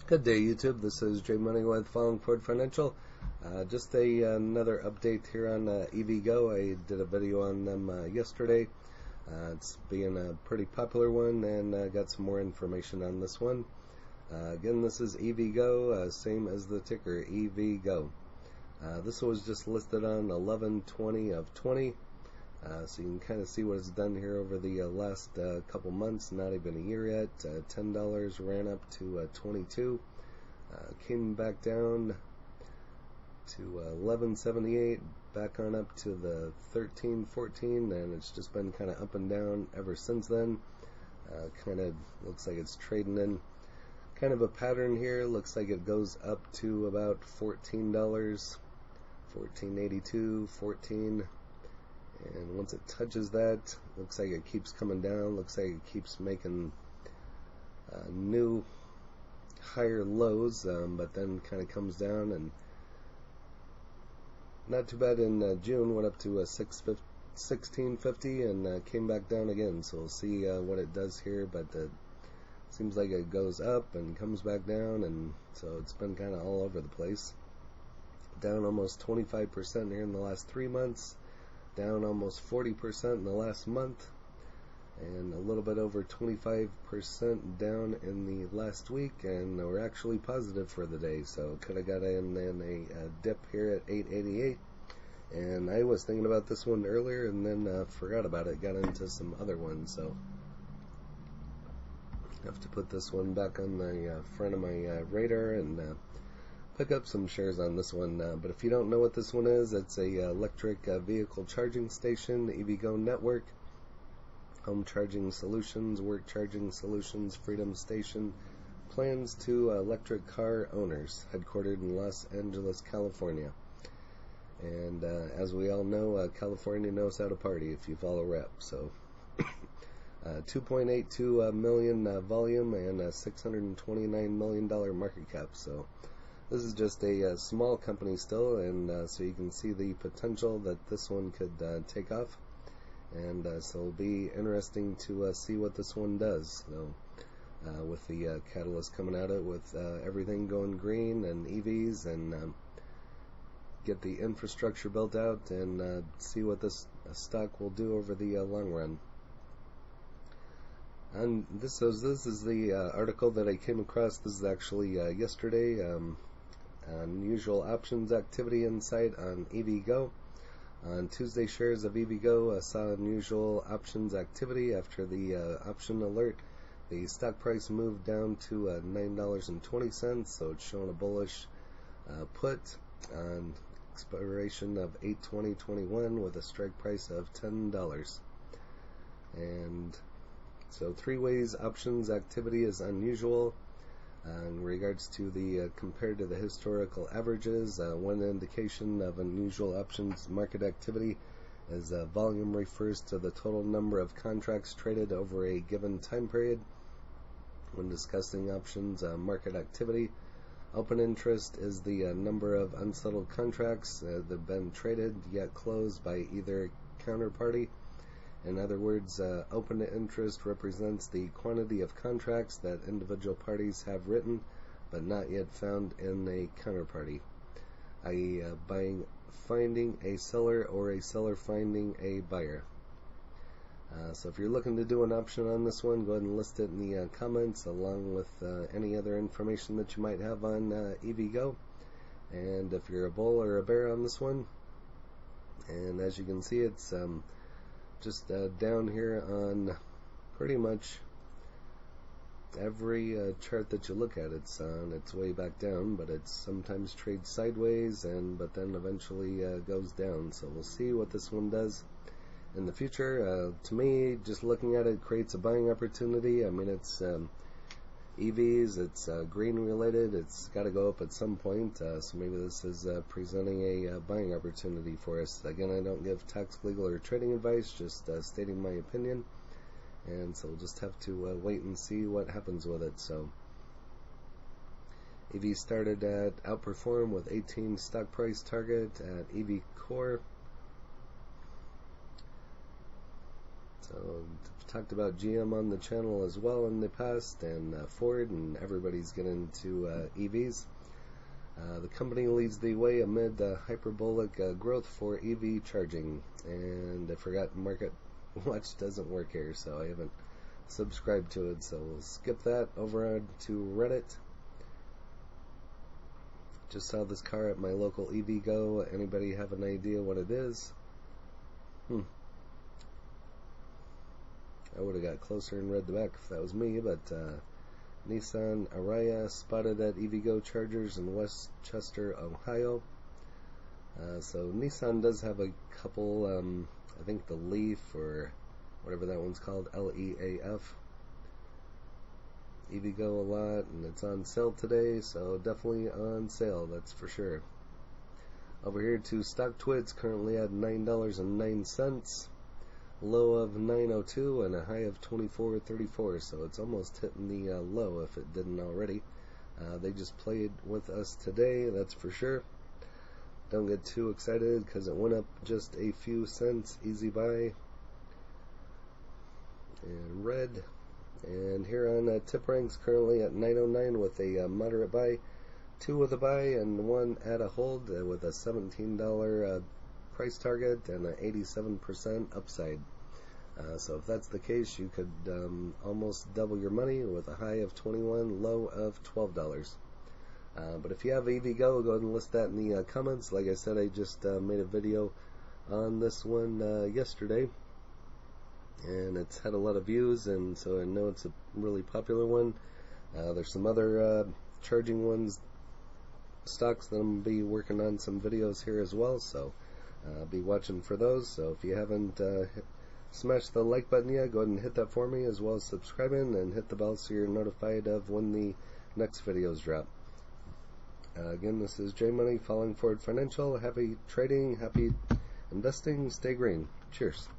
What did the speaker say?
Good day, YouTube. This is Jay Money with Falling Forward Financial. Just another update here on EVgo. I did a video on them yesterday. It's being a pretty popular one, and got some more information on this one. Again, this is EVgo, same as the ticker, EVgo. This was just listed on 11/20 of 20. So you can kind of see what it's done here over the last couple months, not even a year yet. $10 ran up to 22, came back down to 11.78, back on up to the 13.14, and it's just been kind of up and down ever since then. Kind of looks like it's trading in kind of a pattern here. Looks like it goes up to about $14, $14.82, 14. And once it touches that, looks like it keeps coming down. Looks like it keeps making new higher lows, but then kind of comes down, and not too bad in June, went up to 16.50 and came back down again. So we'll see what it does here, but it seems like it goes up and comes back down, and so it's been kind of all over the place. Down almost 25% here in the last 3 months. Down almost 40% in the last month, and a little bit over 25% down in the last week, and we're actually positive for the day, so could have got in a dip here at 888, and I was thinking about this one earlier and then forgot about it, got into some other ones, so I have to put this one back on the front of my radar and pick up some shares on this one. But if you don't know what this one is, it's a electric vehicle charging station, the EVgo network, home charging solutions, work charging solutions, freedom station, plans to electric car owners, headquartered in Los Angeles, California. And as we all know, California knows how to party if you follow rep. So 2.82 million volume and $629 million market cap. So this is just a small company still, and so you can see the potential that this one could take off, and so it'll be interesting to see what this one does. So with the catalyst coming at it, with everything going green and EVs, and get the infrastructure built out, and see what this stock will do over the long run. And this is the article that I came across. This is actually yesterday. Unusual options activity insight on EVgo. On Tuesday, shares of EVgo saw unusual options activity after the option alert. The stock price moved down to $9.20, so it's showing a bullish put on expiration of 8/20/21 with a strike price of $10. And so 3 ways options activity is unusual. In regards to the compared to the historical averages, one indication of unusual options market activity is volume refers to the total number of contracts traded over a given time period. When discussing options market activity, open interest is the number of unsettled contracts that have been traded yet closed by either counterparty. In other words, open interest represents the quantity of contracts that individual parties have written but not yet found in a counterparty, i.e. finding a seller or a seller finding a buyer. So if you're looking to do an option on this one, go ahead and list it in the comments along with any other information that you might have on EVgo. And if you're a bull or a bear on this one, and as you can see, it's just down here on pretty much every chart that you look at. It's on its way back down, but it sometimes trades sideways, but then eventually goes down. So we'll see what this one does in the future. To me, just looking at it creates a buying opportunity. I mean, it's EVs, it's green related, it's got to go up at some point, so maybe this is presenting a buying opportunity for us. Again, I don't give tax, legal, or trading advice, just stating my opinion, and so we'll just have to wait and see what happens with it. So EV started at outperform with 18 stock price target at EV Core. So I've talked about GM on the channel as well in the past, and Ford, and everybody's getting into EVs. The company leads the way amid hyperbolic growth for EV charging. And I forgot Market Watch doesn't work here, so I haven't subscribed to it, so we'll skip that. Over on to Reddit. Just saw this car at my local EVgo. Anybody have an idea what it is? I would have got closer and read the back if that was me, but Nissan Ariya spotted at EVgo chargers in Westchester, Ohio. So Nissan does have a couple, I think the Leaf, or whatever that one's called, L-E-A-F. EVgo a lot, and it's on sale today, so definitely on sale, that's for sure. Over here to StockTwits, currently at $9.09. Low of $9.02 and a high of $24.34, so it's almost hitting the low if it didn't already. They just played with us today, that's for sure. Don't get too excited because it went up just a few cents. Easy buy. And red. And here on Tip Ranks, currently at $9.09 with a moderate buy, 2 with a buy, and 1 at a hold with a $17 price target and an 87% upside. So if that's the case, you could almost double your money with a high of $21, low of $12. But if you have EVgo, go ahead and list that in the comments. Like I said, I just made a video on this one yesterday, and it's had a lot of views, and so I know it's a really popular one. There's some other charging ones, stocks that I'm going to be working on some videos here as well, so I'll be watching for those. So if you haven't smashed the like button yet, go ahead and hit that for me, as well as subscribing and hit the bell so you're notified of when the next videos drop. Again, this is J Money, Falling Forward Financial. Happy trading, happy investing, stay green. Cheers.